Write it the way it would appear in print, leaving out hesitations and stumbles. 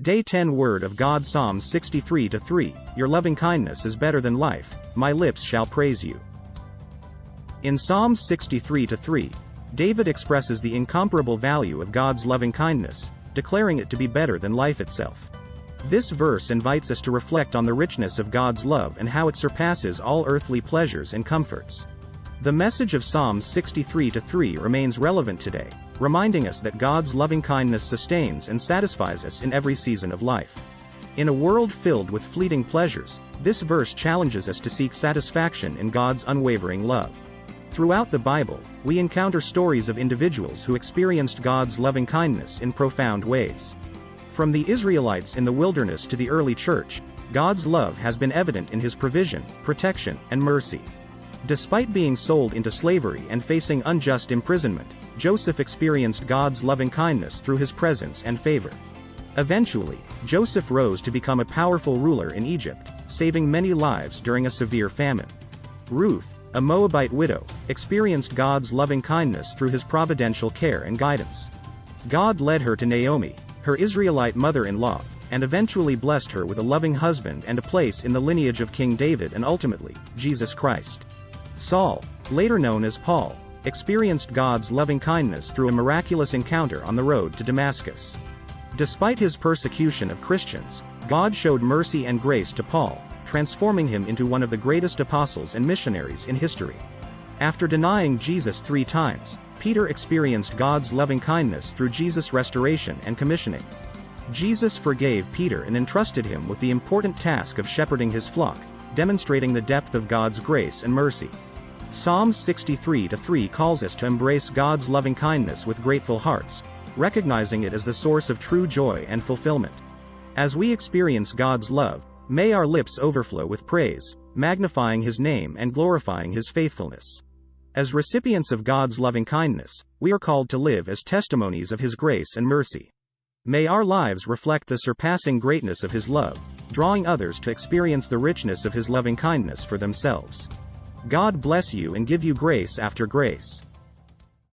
Day 10 Word of God Psalms 63-3, Your loving kindness is better than life, my lips shall praise you. In Psalms 63-3, David expresses the incomparable value of God's loving kindness, declaring it to be better than life itself. This verse invites us to reflect on the richness of God's love and how it surpasses all earthly pleasures and comforts. The message of Psalms 63-3 remains relevant today, reminding us that God's loving kindness sustains and satisfies us in every season of life. In a world filled with fleeting pleasures, this verse challenges us to seek satisfaction in God's unwavering love. Throughout the Bible, we encounter stories of individuals who experienced God's loving kindness in profound ways. From the Israelites in the wilderness to the early church, God's love has been evident in His provision, protection, and mercy. Despite being sold into slavery and facing unjust imprisonment, Joseph experienced God's loving kindness through his presence and favor. Eventually, Joseph rose to become a powerful ruler in Egypt, saving many lives during a severe famine. Ruth, a Moabite widow, experienced God's loving kindness through His providential care and guidance. God led her to Naomi, her Israelite mother-in-law, and eventually blessed her with a loving husband and a place in the lineage of King David and ultimately, Jesus Christ. Saul, later known as Paul, experienced God's loving kindness through a miraculous encounter on the road to Damascus. Despite his persecution of Christians, God showed mercy and grace to Paul, transforming him into one of the greatest apostles and missionaries in history. After denying Jesus 3 times, Peter experienced God's loving kindness through Jesus' restoration and commissioning. Jesus forgave Peter and entrusted him with the important task of shepherding his flock, demonstrating the depth of God's grace and mercy. Psalms 63-3 calls us to embrace God's loving kindness with grateful hearts, recognizing it as the source of true joy and fulfillment. As we experience God's love, may our lips overflow with praise, magnifying His name and glorifying His faithfulness. As recipients of God's loving kindness, we are called to live as testimonies of His grace and mercy. May our lives reflect the surpassing greatness of His love, drawing others to experience the richness of His loving kindness for themselves. God bless you and give you grace after grace.